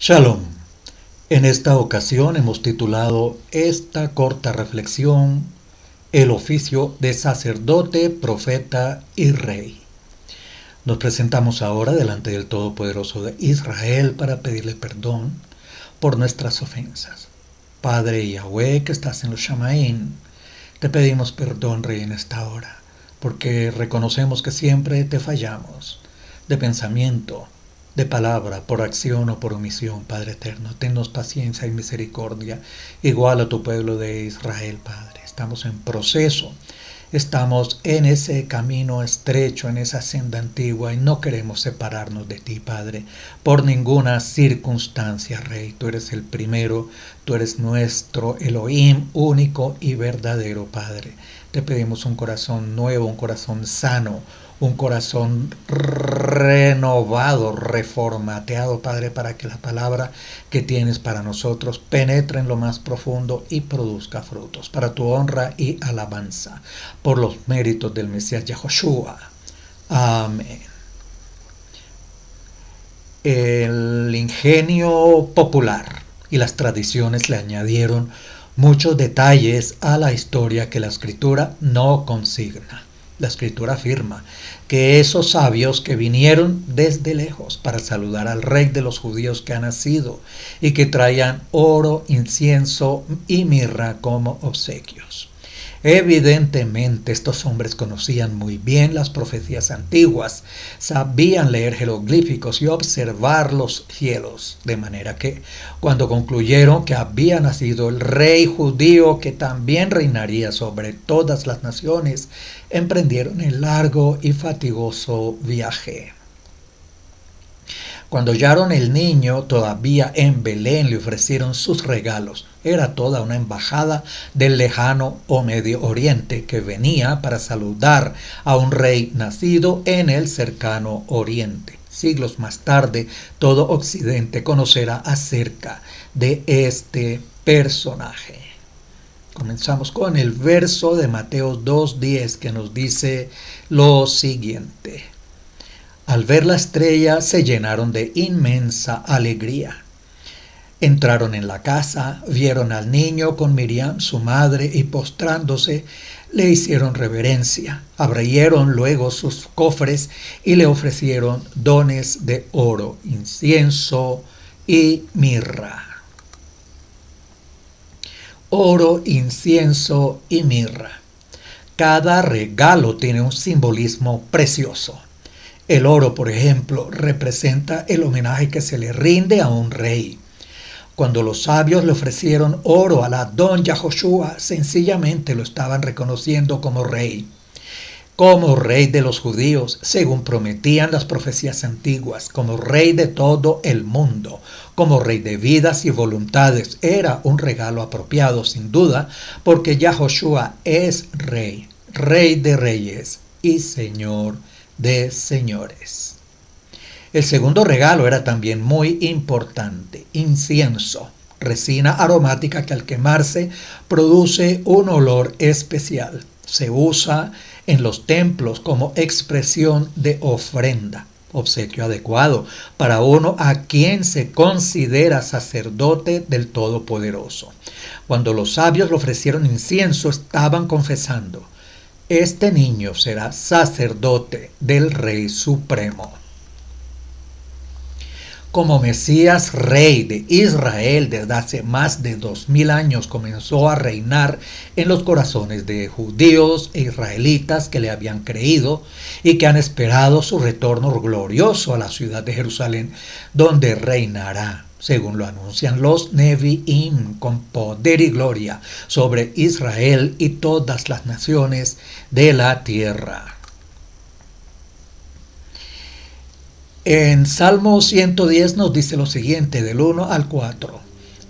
Shalom. En esta ocasión hemos titulado esta corta reflexión El oficio de sacerdote, profeta y rey. Nos presentamos ahora delante del Todopoderoso de Israel para pedirle perdón por nuestras ofensas. Padre Yahweh que estás en los Shamaín, te pedimos perdón, Rey, en esta hora, porque reconocemos que siempre te fallamos, de pensamiento, de palabra, por acción o por omisión, Padre eterno. Tennos paciencia y misericordia, igual a tu pueblo de Israel, Padre. Estamos en proceso, estamos en ese camino estrecho, en esa senda antigua, y no queremos separarnos de ti, Padre, por ninguna circunstancia, Rey. Tú eres el primero, tú eres nuestro Elohim, único y verdadero, Padre. Te pedimos un corazón nuevo, un corazón sano, un corazón renovado, reformateado, Padre, para que la palabra que tienes para nosotros penetre en lo más profundo y produzca frutos, para tu honra y alabanza, por los méritos del Mesías Yahoshua. Amén. El ingenio popular y las tradiciones le añadieron muchos detalles a la historia que la escritura no consigna. La escritura afirma que esos sabios que vinieron desde lejos para saludar al rey de los judíos que ha nacido y que traían oro, incienso y mirra como obsequios. Evidentemente estos hombres conocían muy bien las profecías antiguas, sabían leer jeroglíficos y observar los cielos, de manera que cuando concluyeron que había nacido el rey judío que también reinaría sobre todas las naciones, emprendieron el largo y fatigoso viaje. Cuando hallaron el niño todavía en Belén, le ofrecieron sus regalos. Era toda una embajada del lejano o Medio Oriente que venía para saludar a un rey nacido en el cercano Oriente. Siglos más tarde, todo Occidente conocerá acerca de este personaje. Comenzamos con el verso de Mateo 2:10 que nos dice lo siguiente. Al ver la estrella se llenaron de inmensa alegría. Entraron en la casa, vieron al niño con Miriam, su madre, y postrándose le hicieron reverencia. Abrieron luego sus cofres y le ofrecieron dones de oro, incienso y mirra. Oro, incienso y mirra. Cada regalo tiene un simbolismo precioso. El oro, por ejemplo, representa el homenaje que se le rinde a un rey. Cuando los sabios le ofrecieron oro al Adón Yahoshua, sencillamente lo estaban reconociendo como rey de los judíos, según prometían las profecías antiguas, como rey de todo el mundo, como rey de vidas y voluntades. Era un regalo apropiado, sin duda, porque Yahoshua es rey, rey de reyes y señor de señores. El segundo regalo era también muy importante: incienso, resina aromática que al quemarse produce un olor especial. Se usa en los templos como expresión de ofrenda, obsequio adecuado para uno a quien se considera sacerdote del Todopoderoso. Cuando los sabios le ofrecieron incienso, estaban confesando: este niño será sacerdote del Rey Supremo. Como Mesías, rey de Israel, desde hace más de 2000 años comenzó a reinar en los corazones de judíos e israelitas que le habían creído y que han esperado su retorno glorioso a la ciudad de Jerusalén, donde reinará, según lo anuncian los Nevi'im, con poder y gloria sobre Israel y todas las naciones de la tierra. En Salmo 110 nos dice lo siguiente, del 1 al 4.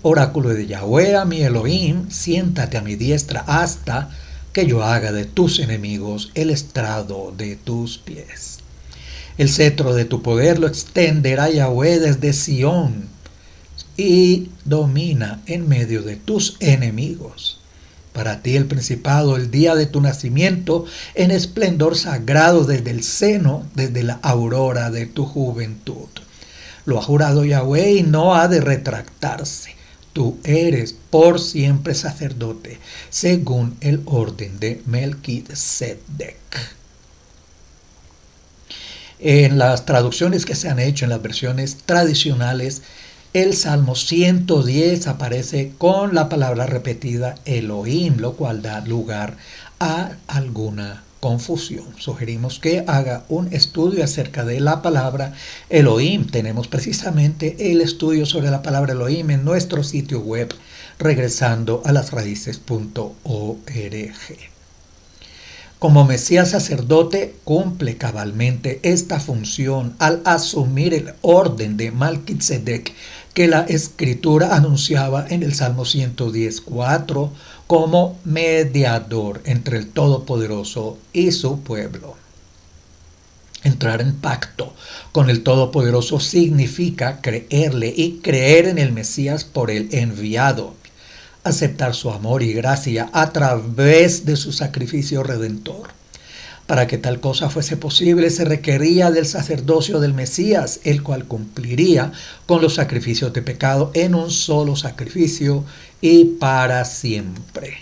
Oráculo de Yahweh a mi Elohim, siéntate a mi diestra hasta que yo haga de tus enemigos el estrado de tus pies. El cetro de tu poder lo extenderá Yahweh desde Sión y domina en medio de tus enemigos. Para ti el principado, el día de tu nacimiento, en esplendor sagrado desde el seno, desde la aurora de tu juventud. Lo ha jurado Yahweh y no ha de retractarse. Tú eres por siempre sacerdote, según el orden de Melquisedec. En las traducciones que se han hecho en las versiones tradicionales, el Salmo 110 aparece con la palabra repetida Elohim, lo cual da lugar a alguna confusión. Sugerimos que haga un estudio acerca de la palabra Elohim. Tenemos precisamente el estudio sobre la palabra Elohim en nuestro sitio web, regresando a lasraíces.org. Como Mesías sacerdote, cumple cabalmente esta función al asumir el orden de Melquisedec que la Escritura anunciaba en el Salmo 110:4 como mediador entre el Todopoderoso y su pueblo. Entrar en pacto con el Todopoderoso significa creerle y creer en el Mesías por el enviado. Aceptar su amor y gracia a través de su sacrificio redentor. Para que tal cosa fuese posible se requería del sacerdocio del Mesías, el cual cumpliría con los sacrificios de pecado en un solo sacrificio y para siempre.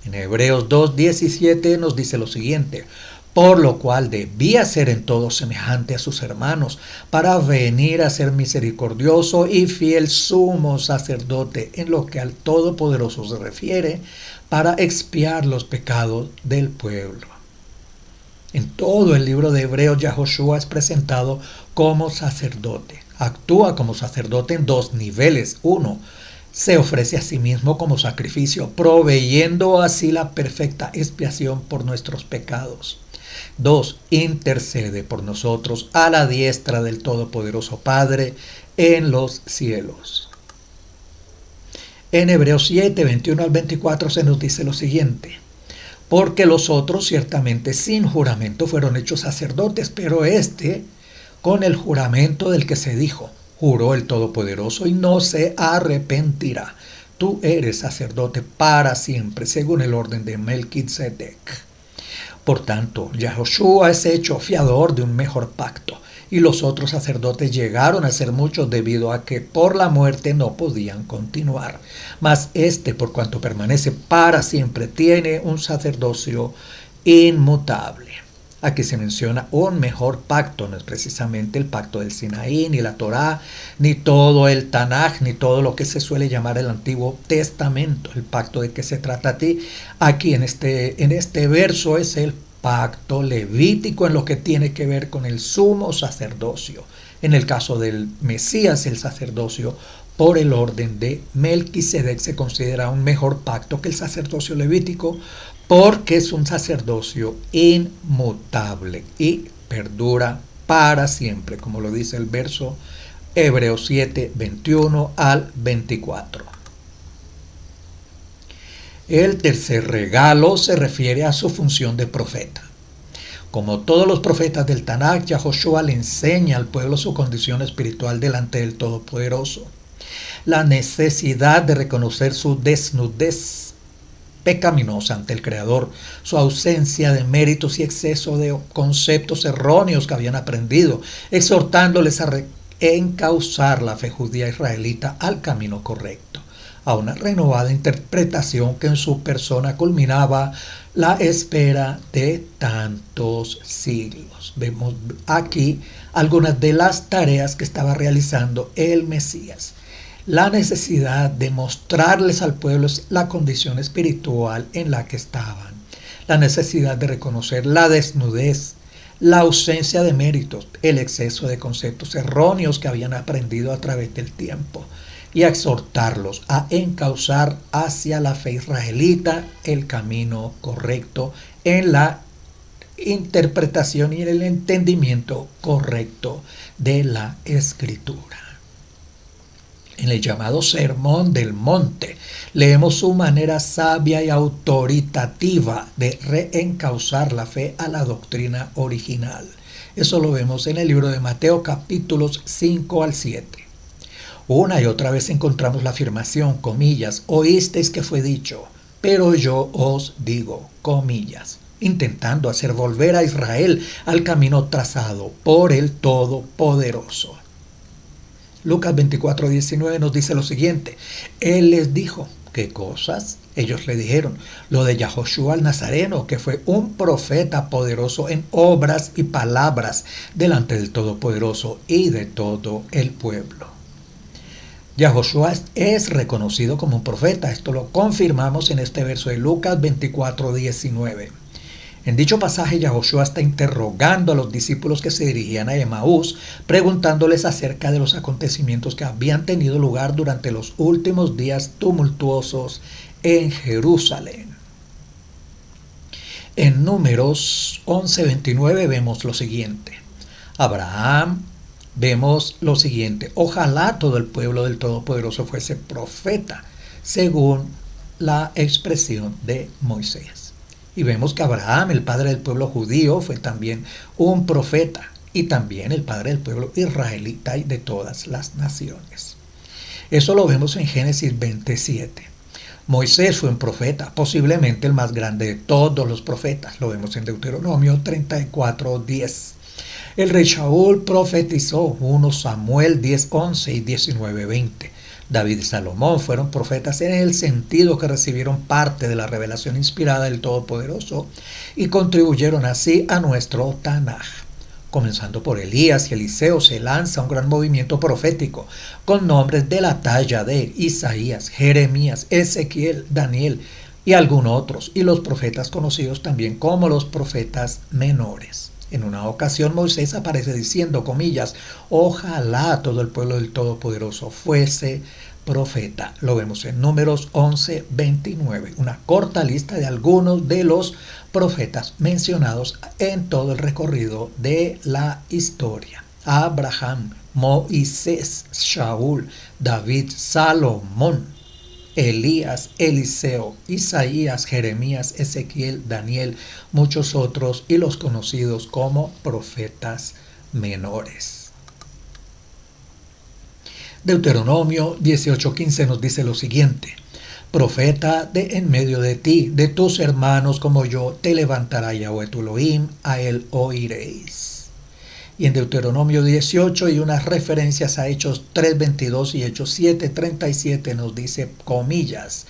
En Hebreos 2:17 nos dice lo siguiente: por lo cual debía ser en todo semejante a sus hermanos, para venir a ser misericordioso y fiel sumo sacerdote en lo que al Todopoderoso se refiere, para expiar los pecados del pueblo. En todo el libro de Hebreos, Yahoshua es presentado como sacerdote. Actúa como sacerdote en dos niveles. Uno, se ofrece a sí mismo como sacrificio, proveyendo así la perfecta expiación por nuestros pecados. 2. Intercede por nosotros a la diestra del Todopoderoso Padre en los cielos. En Hebreos 7:21-24 se nos dice lo siguiente: porque los otros ciertamente sin juramento fueron hechos sacerdotes, pero este con el juramento del que se dijo, juró el Todopoderoso y no se arrepentirá. Tú eres sacerdote para siempre, según el orden de Melquisedec. Por tanto, Yahoshua es hecho fiador de un mejor pacto, y los otros sacerdotes llegaron a ser muchos debido a que por la muerte no podían continuar. Mas este, por cuanto permanece para siempre, tiene un sacerdocio inmutable. Aquí se menciona un mejor pacto, no es precisamente el pacto del Sinaí, ni la Torá, ni todo el Tanaj, ni todo lo que se suele llamar el Antiguo Testamento. El pacto de que se trata aquí en este verso es el pacto levítico en lo que tiene que ver con el sumo sacerdocio. En el caso del Mesías, el sacerdocio por el orden de Melquisedec se considera un mejor pacto que el sacerdocio levítico, porque es un sacerdocio inmutable y perdura para siempre, como lo dice el verso Hebreos 7:21-24. El tercer regalo se refiere a su función de profeta. Como todos los profetas del Tanaj, Yahoshua le enseña al pueblo su condición espiritual delante del Todopoderoso. La necesidad de reconocer su desnudez pecaminosa ante el Creador, su ausencia de méritos y exceso de conceptos erróneos que habían aprendido, exhortándoles a encauzar la fe judía israelita al camino correcto, a una renovada interpretación que en su persona culminaba la espera de tantos siglos. Vemos aquí algunas de las tareas que estaba realizando el Mesías. La necesidad de mostrarles al pueblo la condición espiritual en la que estaban. La necesidad de reconocer la desnudez, la ausencia de méritos, el exceso de conceptos erróneos que habían aprendido a través del tiempo. Y a exhortarlos a encauzar hacia la fe israelita el camino correcto en la interpretación y en el entendimiento correcto de la Escritura. En el llamado Sermón del Monte, leemos su manera sabia y autoritativa de reencauzar la fe a la doctrina original. Eso lo vemos en el libro de Mateo, capítulos 5-7. Una y otra vez encontramos la afirmación, comillas, oísteis que fue dicho, pero yo os digo, comillas, intentando hacer volver a Israel al camino trazado por el Todopoderoso. Lucas 24:19 nos dice lo siguiente. Él les dijo, ¿qué cosas? Ellos le dijeron, lo de Yahoshua el Nazareno, que fue un profeta poderoso en obras y palabras delante del Todopoderoso y de todo el pueblo. Yahoshua es reconocido como un profeta. Esto lo confirmamos en este verso de Lucas 24:19. En dicho pasaje, Yahoshua está interrogando a los discípulos que se dirigían a Emaús, preguntándoles acerca de los acontecimientos que habían tenido lugar durante los últimos días tumultuosos en Jerusalén. En Números 11:29 vemos lo siguiente. Vemos lo siguiente. Ojalá todo el pueblo del Todopoderoso fuese profeta, según la expresión de Moisés. Y vemos que Abraham, el padre del pueblo judío, fue también un profeta y también el padre del pueblo israelita y de todas las naciones. Eso lo vemos en Génesis 27. Moisés fue un profeta, posiblemente el más grande de todos los profetas. Lo vemos en Deuteronomio 34:10. El rey Shaul profetizó, 1 Samuel 10:11 y 19:20. David y Salomón fueron profetas en el sentido que recibieron parte de la revelación inspirada del Todopoderoso y contribuyeron así a nuestro Tanaj. Comenzando por Elías y Eliseo, se lanza un gran movimiento profético con nombres de la talla de Isaías, Jeremías, Ezequiel, Daniel y algunos otros, y los profetas conocidos también como los profetas menores. En una ocasión Moisés aparece diciendo, comillas, ojalá todo el pueblo del Todopoderoso fuese profeta. Lo vemos en Números 11:29, una corta lista de algunos de los profetas mencionados en todo el recorrido de la historia. Abraham, Moisés, Shaul, David, Salomón, Elías, Eliseo, Isaías, Jeremías, Ezequiel, Daniel, muchos otros y los conocidos como profetas menores. Deuteronomio 18:15 nos dice lo siguiente. Profeta de en medio de ti, de tus hermanos como yo, te levantará Yahweh tu Elohim, a él oiréis. Y en Deuteronomio 18 y unas referencias a Hechos 3:22 y Hechos 7:37 nos dice, comillas,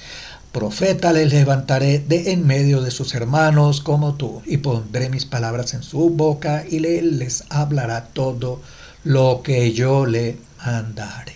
profeta les levantaré de en medio de sus hermanos como tú, y pondré mis palabras en su boca y les hablará todo lo que yo le mandare.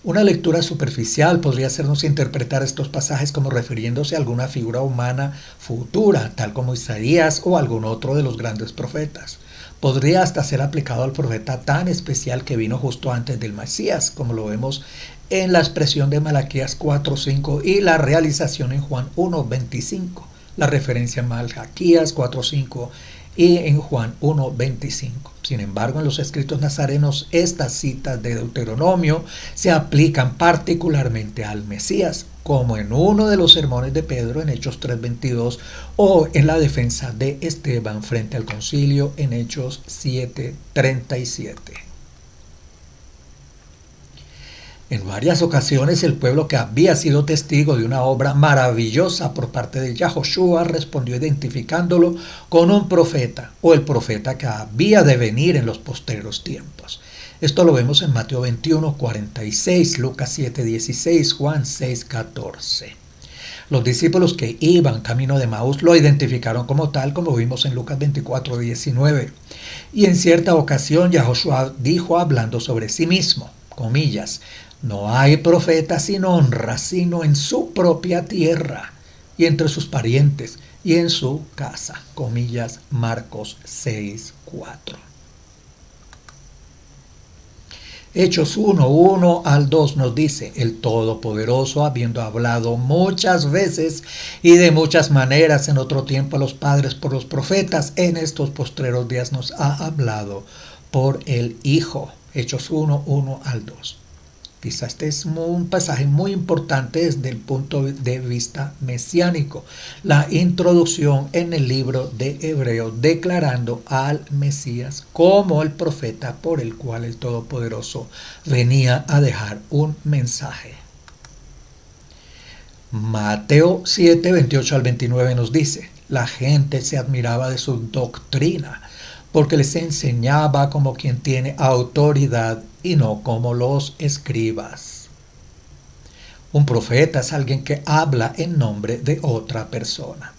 Una lectura superficial podría hacernos interpretar estos pasajes como refiriéndose a alguna figura humana futura, tal como Isaías o algún otro de los grandes profetas. Podría hasta ser aplicado al profeta tan especial que vino justo antes del Mesías, como lo vemos en la expresión de Malaquías 4:5 y la realización en Juan 1:25, la referencia en Malaquías 4:5 y en Juan 1:25. Sin embargo, en los escritos nazarenos, estas citas de Deuteronomio se aplican particularmente al Mesías, como en uno de los sermones de Pedro en Hechos 3:22 o en la defensa de Esteban frente al concilio en Hechos 7:37. En varias ocasiones el pueblo que había sido testigo de una obra maravillosa por parte de Yahoshua respondió identificándolo con un profeta o el profeta que había de venir en los postreros tiempos. Esto lo vemos en Mateo 21:46, Lucas 7:16, Juan 6:14. Los discípulos que iban camino de Emaús lo identificaron como tal, como vimos en Lucas 24:19. Y en cierta ocasión Yahoshua dijo hablando sobre sí mismo, comillas, no hay profeta sin honra, sino en su propia tierra y entre sus parientes y en su casa. Comillas, Marcos 6:4. Hechos 1:1 al 2 nos dice, el Todopoderoso, habiendo hablado muchas veces y de muchas maneras en otro tiempo a los padres por los profetas, en estos postreros días nos ha hablado por el Hijo. Hechos 1:1 al 2. Quizá este es un pasaje muy importante desde el punto de vista mesiánico. La introducción en el libro de Hebreo declarando al Mesías como el profeta por el cual el Todopoderoso venía a dejar un mensaje. Mateo 7:28 al 29 nos dice, la gente se admiraba de su doctrina porque les enseñaba como quien tiene autoridad y no como los escribas. Un profeta es alguien que habla en nombre de otra persona.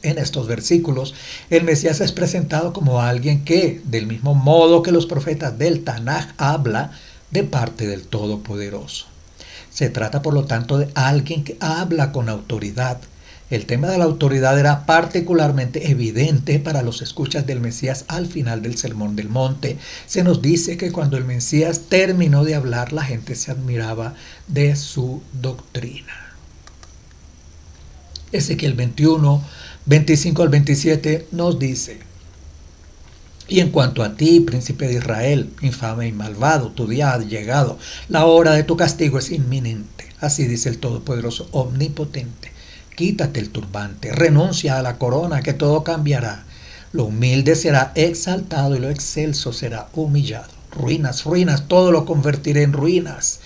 En estos versículos, el Mesías es presentado como alguien que, del mismo modo que los profetas del Tanaj, habla de parte del Todopoderoso. Se trata, por lo tanto, de alguien que habla con autoridad. El tema de la autoridad era particularmente evidente para los escuchas del Mesías al final del Sermón del Monte. Se nos dice que cuando el Mesías terminó de hablar, la gente se admiraba de su doctrina. Ezequiel 21, 25 al 27 nos dice: y en cuanto a ti, príncipe de Israel, infame y malvado, tu día ha llegado, la hora de tu castigo es inminente. Así dice el Todopoderoso Omnipotente. Quítate el turbante, renuncia a la corona, que todo cambiará. Lo humilde será exaltado y lo excelso será humillado. Ruinas, ruinas, todo lo convertiré en ruinas.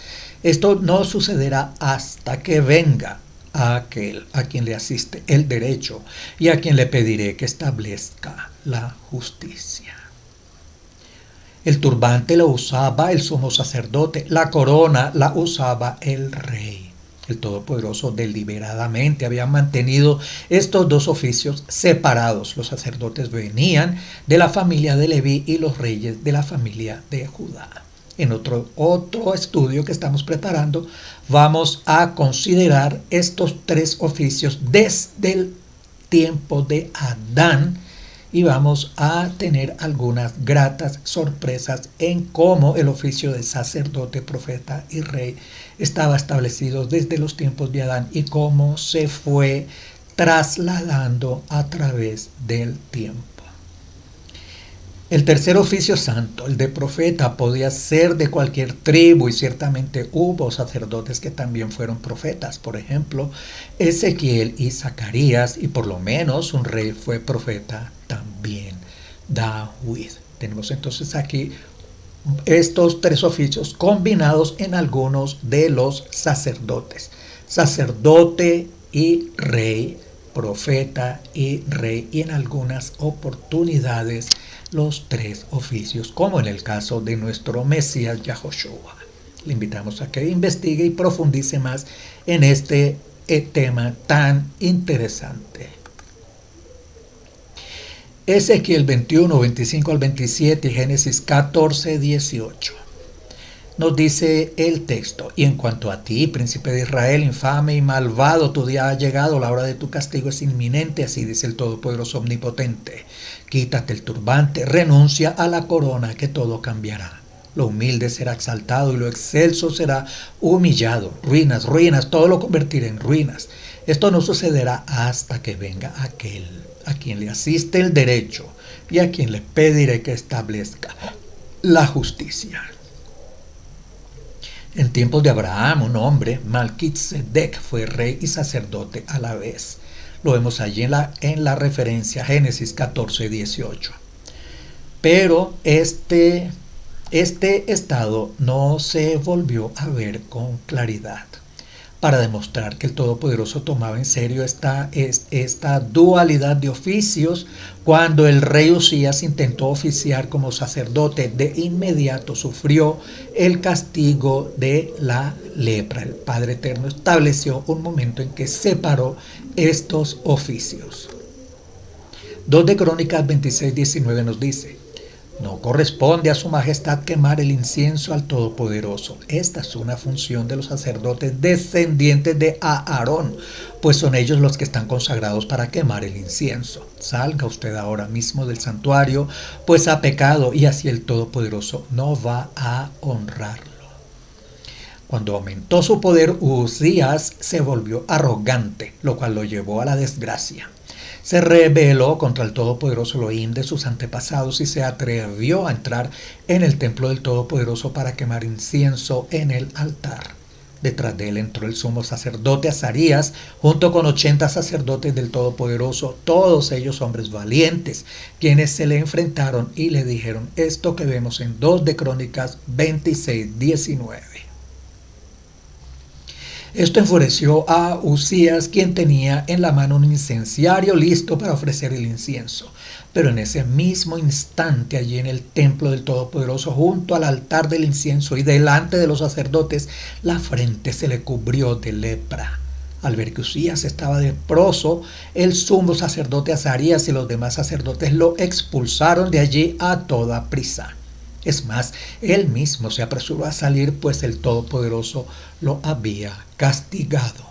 Esto no sucederá hasta que venga a aquel a quien le asiste el derecho y a quien le pediré que establezca la justicia. El turbante lo usaba el sumo sacerdote, la corona la usaba el rey. El Todopoderoso deliberadamente había mantenido estos dos oficios separados. Los sacerdotes venían de la familia de Leví y los reyes de la familia de Judá. En otro estudio que estamos preparando, vamos a considerar estos tres oficios desde el tiempo de Adán y vamos a tener algunas gratas sorpresas en cómo el oficio de sacerdote, profeta y rey estaba establecido desde los tiempos de Adán y cómo se fue trasladando a través del tiempo. El tercer oficio santo, el de profeta, podía ser de cualquier tribu y ciertamente hubo sacerdotes que también fueron profetas. Por ejemplo, Ezequiel y Zacarías, y por lo menos un rey fue profeta también, David. Tenemos entonces aquí estos tres oficios combinados en algunos de los sacerdotes. Sacerdote y rey, profeta y rey, y en algunas oportunidades los tres oficios, como en el caso de nuestro Mesías Yahoshua. Le invitamos a que investigue y profundice más en este tema tan interesante. Ezequiel 21, 25 al 27 y Génesis 14, 18. Nos dice el texto: y en cuanto a ti, príncipe de Israel, infame y malvado, tu día ha llegado, la hora de tu castigo es inminente, así dice el Todopoderoso Omnipotente. Quítate el turbante, renuncia a la corona, que todo cambiará. Lo humilde será exaltado y lo excelso será humillado. Ruinas, ruinas, todo lo convertiré en ruinas. Esto no sucederá hasta que venga aquel a quien le asiste el derecho y a quien le pediré que establezca la justicia. En tiempos de Abraham, un hombre, Malquisedec, fue rey y sacerdote a la vez. Lo vemos allí en la referencia Génesis 14, 18. Pero este estado no se volvió a ver con claridad. Para demostrar que el Todopoderoso tomaba en serio esta dualidad de oficios, cuando el rey Usías intentó oficiar como sacerdote, de inmediato sufrió el castigo de la lepra. El Padre Eterno estableció un momento en que separó estos oficios. 2 de Crónicas 26, 19 nos dice: no corresponde a su majestad quemar el incienso al Todopoderoso. Esta es una función de los sacerdotes descendientes de Aarón, pues son ellos los que están consagrados para quemar el incienso. Salga usted ahora mismo del santuario, pues ha pecado, y así el Todopoderoso no va a honrarlo. Cuando aumentó su poder, Usías se volvió arrogante, lo cual lo llevó a la desgracia. Se rebeló contra el Todopoderoso Elohim de sus antepasados y se atrevió a entrar en el templo del Todopoderoso para quemar incienso en el altar. Detrás de él entró el sumo sacerdote Azarías, junto con 80 sacerdotes del Todopoderoso, todos ellos hombres valientes, quienes se le enfrentaron y le dijeron esto que vemos en 2 de Crónicas 26, 19. Esto enfureció a Usías, quien tenía en la mano un incenciario listo para ofrecer el incienso. Pero en ese mismo instante, allí en el templo del Todopoderoso, junto al altar del incienso y delante de los sacerdotes, la frente se le cubrió de lepra. Al ver que Usías estaba leproso, el sumo sacerdote Azarías y los demás sacerdotes lo expulsaron de allí a toda prisa. Es más, él mismo se apresuró a salir, pues el Todopoderoso lo había castigado.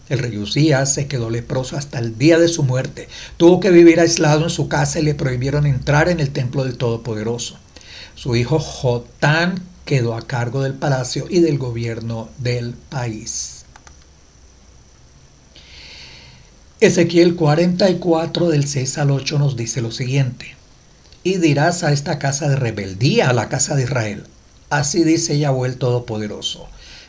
El rey Usías se quedó leproso hasta el día de su muerte. Tuvo que vivir aislado en su casa y le prohibieron entrar en el templo del Todopoderoso. Su hijo Jotán quedó a cargo del palacio y del gobierno del país. Ezequiel 44 del 6 al 8 nos dice lo siguiente: y dirás a esta casa de rebeldía, a la casa de Israel: así dice Yahweh el Todopoderoso,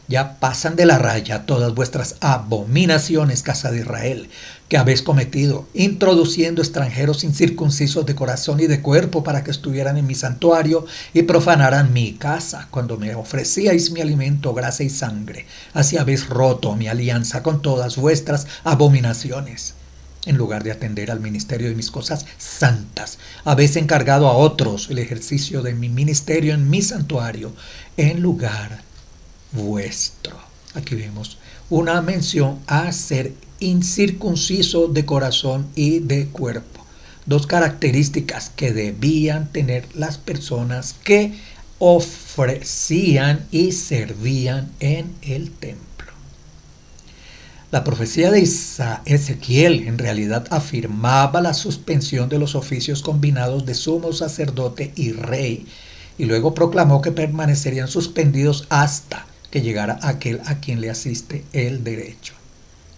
ya pasan de la raya todas vuestras abominaciones, casa de Israel, que habéis cometido, introduciendo extranjeros incircuncisos de corazón y de cuerpo para que estuvieran en mi santuario y profanaran mi casa, cuando me ofrecíais mi alimento, grasa y sangre. Así habéis roto mi alianza con todas vuestras abominaciones. En lugar de atender al ministerio de mis cosas santas, habéis encargado a otros el ejercicio de mi ministerio en mi santuario, en lugar vuestro. Aquí vemos una mención a ser incircunciso de corazón y de cuerpo. Dos características que debían tener las personas que ofrecían y servían en el templo. La profecía de Ezequiel en realidad afirmaba la suspensión de los oficios combinados de sumo sacerdote y rey, y luego proclamó que permanecerían suspendidos hasta que llegara aquel a quien le asiste el derecho.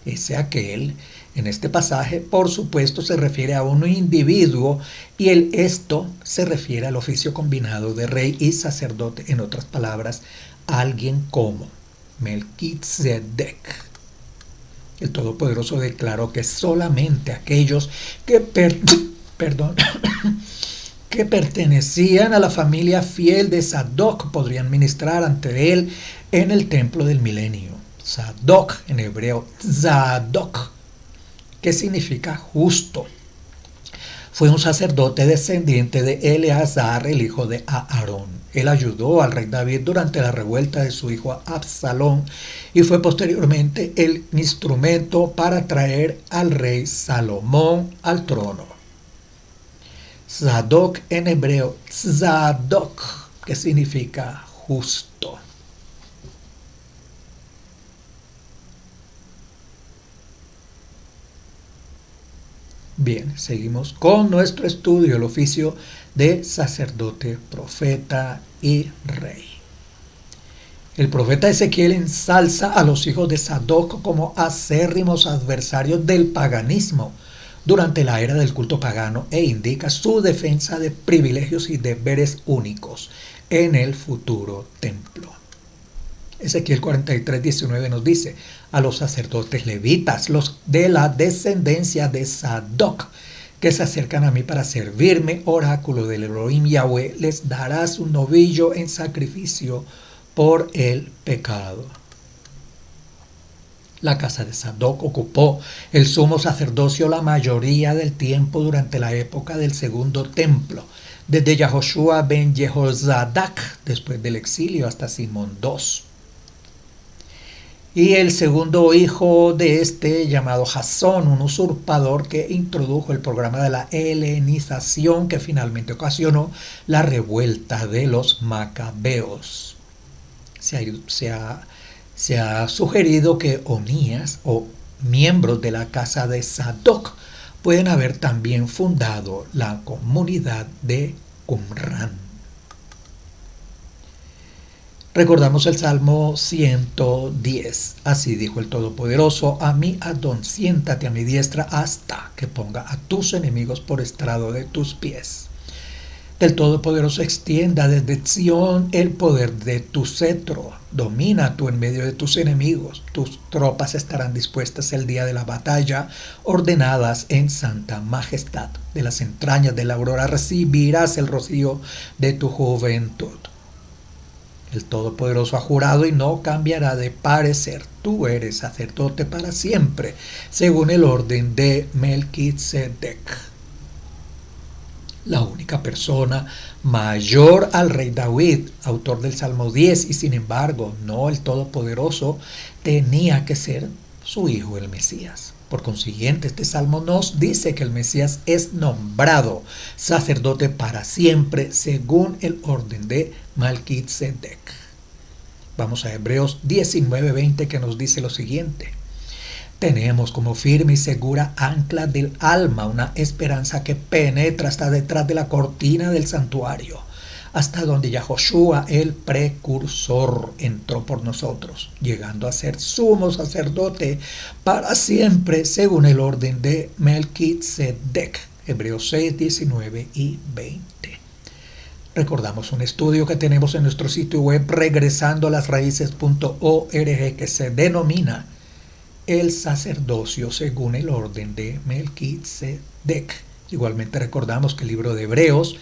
Ese aquel, en este pasaje, por supuesto, se refiere a un individuo, y esto se refiere al oficio combinado de rey y sacerdote, en otras palabras, alguien como Melquisedec. El Todopoderoso declaró que solamente aquellos que que pertenecían a la familia fiel de Sadoc podrían ministrar ante él en el templo del milenio. Sadoc, en hebreo Zadok, que significa justo. Fue un sacerdote descendiente de Eleazar, el hijo de Aarón. Él ayudó al rey David durante la revuelta de su hijo Absalón y fue posteriormente el instrumento para traer al rey Salomón al trono. Zadok en hebreo, Zadok, que significa justo. Bien, seguimos con nuestro estudio, el oficio de sacerdote, profeta y rey. El profeta Ezequiel ensalza a los hijos de Sadoc como acérrimos adversarios del paganismo durante la era del culto pagano e indica su defensa de privilegios y deberes únicos en el futuro templo. Ezequiel 43:19 nos dice: a los sacerdotes levitas, los de la descendencia de Sadoc, que se acercan a mí para servirme, oráculo del Elohim Yahweh, les darás un novillo en sacrificio por el pecado. La casa de Sadoc ocupó el sumo sacerdocio la mayoría del tiempo durante la época del segundo templo, desde Yahoshua ben Jehozadak, después del exilio, hasta Simón II. Y el segundo hijo de este, llamado Jasón, un usurpador que introdujo el programa de la helenización que finalmente ocasionó la revuelta de los macabeos. Se ha sugerido que Onías o miembros de la casa de Sadoc pueden haber también fundado la comunidad de Qumran. Recordamos el Salmo 110. Así dijo el Todopoderoso a mi Adón: siéntate a mi diestra hasta que ponga a tus enemigos por estrado de tus pies. El Todopoderoso extienda desde Sión el poder de tu cetro. Domina tú en medio de tus enemigos. Tus tropas estarán dispuestas el día de la batalla, ordenadas en santa majestad. De las entrañas de la aurora recibirás el rocío de tu juventud. El Todopoderoso ha jurado y no cambiará de parecer. Tú eres sacerdote para siempre, según el orden de Melquisedec. La única persona mayor al rey David, autor del Salmo 10, y sin embargo, no el Todopoderoso, tenía que ser su hijo el Mesías. Por consiguiente, este salmo nos dice que el Mesías es nombrado sacerdote para siempre según el orden de Melquisedec. Vamos a Hebreos 19:20 que nos dice lo siguiente. Tenemos como firme y segura ancla del alma una esperanza que penetra hasta detrás de la cortina del santuario, hasta donde Yahoshua, el precursor, entró por nosotros, llegando a ser sumo sacerdote para siempre, según el orden de Melquisedec. Hebreos 6, 19 y 20. Recordamos un estudio que tenemos en nuestro sitio web regresandoalasraíces.org que se denomina el sacerdocio según el orden de Melquisedec. Igualmente recordamos que el libro de Hebreos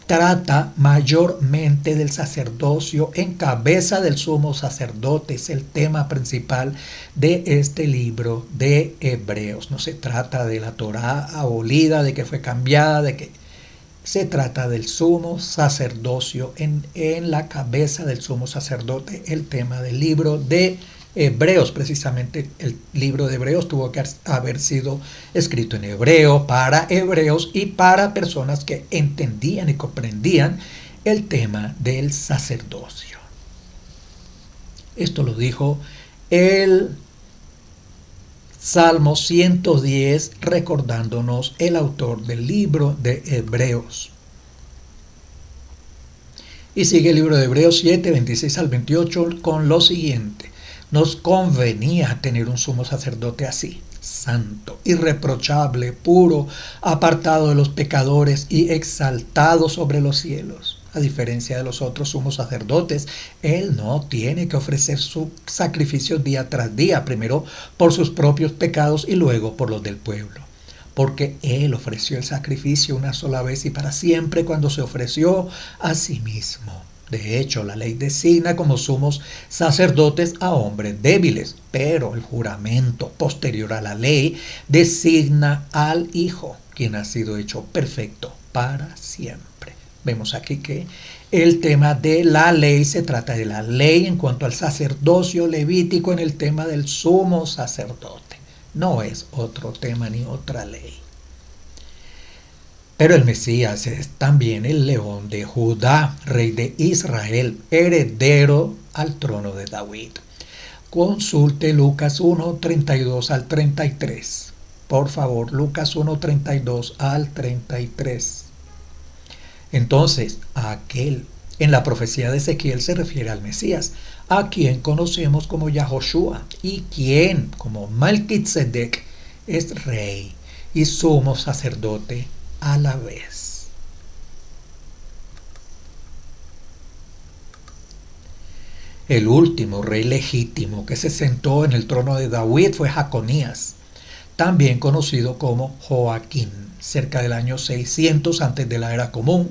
trata mayormente del sacerdocio en cabeza del sumo sacerdote. Es el tema principal de este libro de Hebreos. No se trata de la Torá abolida, de que fue cambiada, de que se trata del sumo sacerdocio en la cabeza del sumo sacerdote, el tema del libro de Hebreos. Precisamente el libro de Hebreos tuvo que haber sido escrito en hebreo para hebreos y para personas que entendían y comprendían el tema del sacerdocio. Esto lo dijo el Salmo 110, recordándonos el autor del libro de Hebreos. Y sigue el libro de Hebreos 7, 26 al 28 con lo siguiente. Nos convenía tener un sumo sacerdote así, santo, irreprochable, puro, apartado de los pecadores y exaltado sobre los cielos. A diferencia de los otros sumos sacerdotes, él no tiene que ofrecer sus sacrificios día tras día, primero por sus propios pecados y luego por los del pueblo. Porque él ofreció el sacrificio una sola vez y para siempre cuando se ofreció a sí mismo. De hecho, la ley designa como sumos sacerdotes a hombres débiles, pero el juramento posterior a la ley designa al Hijo, quien ha sido hecho perfecto para siempre. Vemos aquí que el tema de la ley se trata de la ley en cuanto al sacerdocio levítico en el tema del sumo sacerdote. No es otro tema ni otra ley. Pero el Mesías es también el león de Judá, rey de Israel, heredero al trono de David. Consulte Lucas 1, 32 al 33. Por favor, Lucas 1, 32 al 33. Entonces, aquel en la profecía de Ezequiel se refiere al Mesías, a quien conocemos como Yahoshua y quien, como Melquisedec, es rey y sumo sacerdote a la vez. El último rey legítimo que se sentó en el trono de David fue Jeconías, también conocido como Joaquín, cerca del año 600 antes de la era común,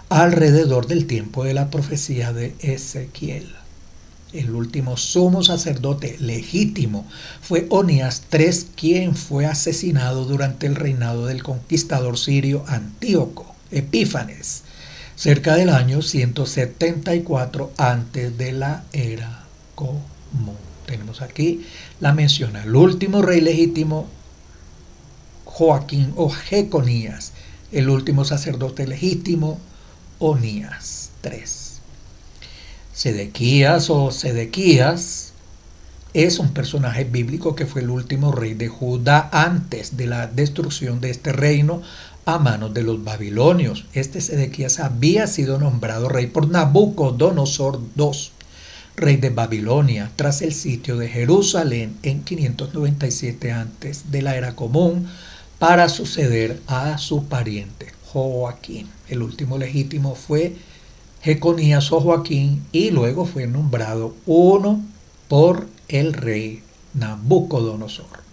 alrededor del tiempo de la profecía de Ezequiel. El último sumo sacerdote legítimo fue Onías III, quien fue asesinado durante el reinado del conquistador sirio Antíoco Epífanes, cerca del año 174 antes de la era común. Tenemos aquí la mención al último rey legítimo, Joaquín o Jeconías, el último sacerdote legítimo, Onías III. Sedequías o Sedequías es un personaje bíblico que fue el último rey de Judá antes de la destrucción de este reino a manos de los babilonios. Este Sedequías había sido nombrado rey por Nabucodonosor II, rey de Babilonia, tras el sitio de Jerusalén en 597 antes de la era común, para suceder a su pariente Joaquín. El último legítimo fue Jeconías o Joaquín y luego fue nombrado uno por el rey Nabucodonosor.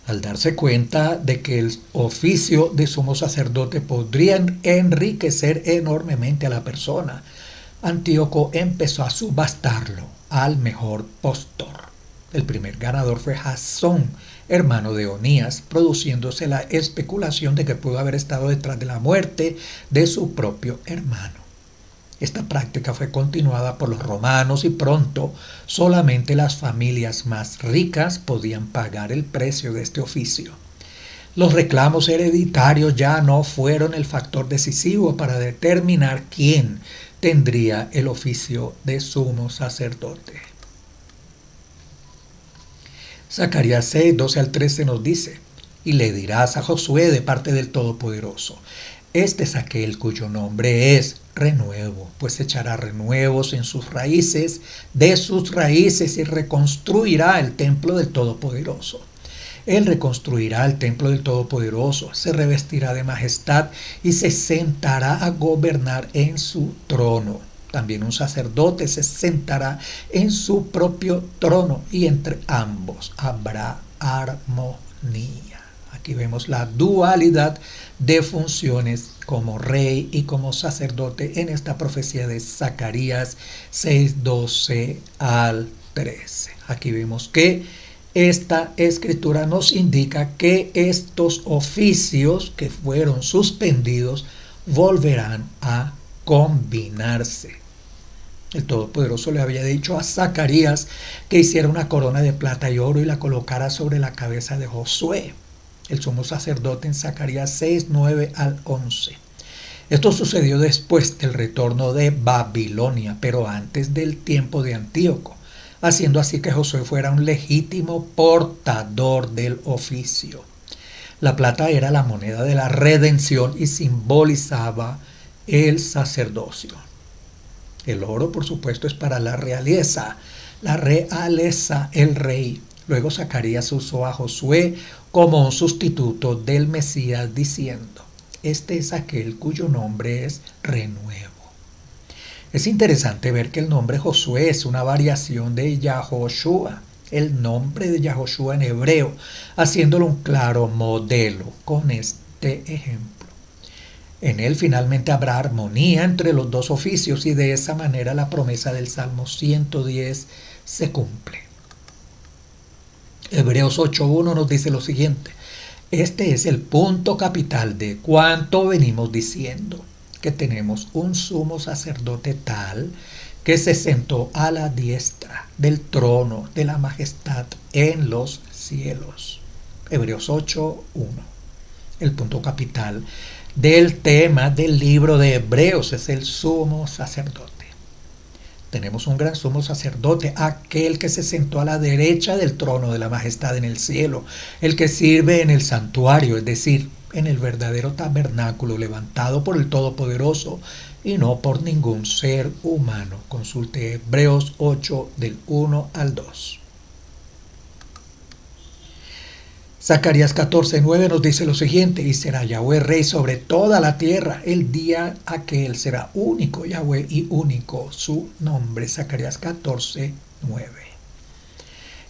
Al darse cuenta de que el oficio de sumo sacerdote podría enriquecer enormemente a la persona, Antíoco empezó a subastarlo al mejor postor. El primer ganador fue Jasón, hermano de Onías, produciéndose la especulación de que pudo haber estado detrás de la muerte de su propio hermano. Esta práctica fue continuada por los romanos y pronto solamente las familias más ricas podían pagar el precio de este oficio. Los reclamos hereditarios ya no fueron el factor decisivo para determinar quién tendría el oficio de sumo sacerdote. Zacarías 6, 12 al 13 nos dice: y le dirás a Josué de parte del Todopoderoso: este es aquel cuyo nombre es renuevo, pues echará renuevos en sus raíces, de sus raíces, y reconstruirá el templo del Todopoderoso. Él reconstruirá el templo del Todopoderoso, se revestirá de majestad y se sentará a gobernar en su trono. También un sacerdote se sentará en su propio trono y entre ambos habrá armonía. Aquí vemos la dualidad de funciones como rey y como sacerdote en esta profecía de Zacarías 6, 12 al 13. Aquí vemos que esta escritura nos indica que estos oficios que fueron suspendidos volverán a combinarse. El Todopoderoso le había dicho a Zacarías que hiciera una corona de plata y oro y la colocara sobre la cabeza de Josué, el sumo sacerdote, en Zacarías 6, 9 al 11. Esto sucedió después del retorno de Babilonia, pero antes del tiempo de Antíoco, haciendo así que Josué fuera un legítimo portador del oficio. La plata era la moneda de la redención y simbolizaba el sacerdocio. El oro, por supuesto, es para la realeza, el rey. Luego Zacarías usó a Josué como un sustituto del Mesías, diciendo: este es aquel cuyo nombre es renuevo. Es interesante ver que el nombre Josué es una variación de Yahoshua, el nombre de Yahoshua en hebreo, haciéndolo un claro modelo con este ejemplo. En él finalmente habrá armonía entre los dos oficios y de esa manera la promesa del Salmo 110 se cumple. Hebreos 8.1 nos dice lo siguiente: este es el punto capital de cuanto venimos diciendo, que tenemos un sumo sacerdote tal que se sentó a la diestra del trono de la majestad en los cielos. Hebreos 8.1. El punto capital del tema del libro de Hebreos es el sumo sacerdote. Tenemos un gran sumo sacerdote, aquel que se sentó a la derecha del trono de la majestad en el cielo, el que sirve en el santuario, es decir, en el verdadero tabernáculo levantado por el Todopoderoso y no por ningún ser humano. Consulte Hebreos 8 del 1 al 2. Zacarías 14:9 nos dice lo siguiente: y será Yahweh rey sobre toda la tierra, el día aquel será único Yahweh y único su nombre. Zacarías 14:9.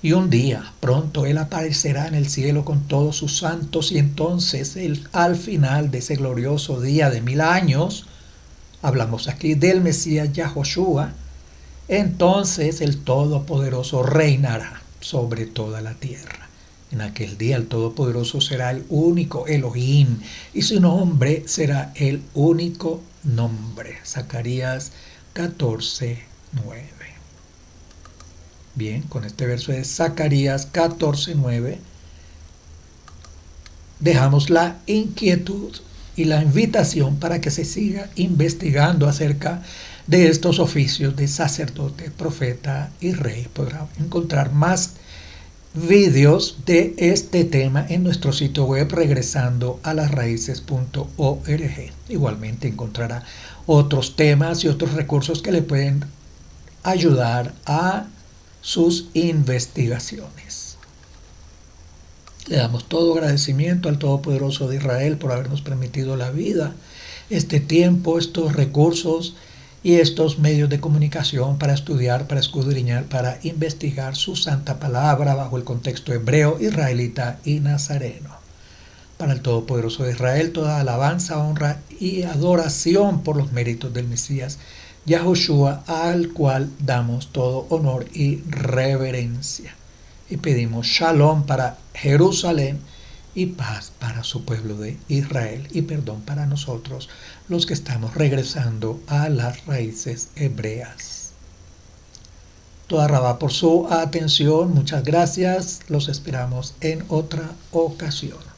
Y un día pronto él aparecerá en el cielo con todos sus santos, y entonces al final de ese glorioso día de 1000 años, hablamos aquí del Mesías Yahoshua, entonces el Todopoderoso reinará sobre toda la tierra. En aquel día el Todopoderoso será el único Elohim y su nombre será el único nombre. Zacarías 14:9. Bien, con este verso de Zacarías 14:9 dejamos la inquietud y la invitación para que se siga investigando acerca de estos oficios de sacerdote, profeta y rey. Podrá encontrar más vídeos de este tema en nuestro sitio web regresando a lasraíces.org. Igualmente encontrará otros temas y otros recursos que le pueden ayudar a sus investigaciones. Le damos todo agradecimiento al Todopoderoso de Israel por habernos permitido la vida, este tiempo, estos recursos y estos medios de comunicación para estudiar, para escudriñar, para investigar su santa palabra bajo el contexto hebreo, israelita y nazareno. Para el Todopoderoso de Israel, toda alabanza, honra y adoración por los méritos del Mesías Yahushua, al cual damos todo honor y reverencia. Y pedimos shalom para Jerusalén y paz para su pueblo de Israel y perdón para nosotros, los que estamos regresando a las raíces hebreas. Toda Rabá por su atención, muchas gracias, los esperamos en otra ocasión.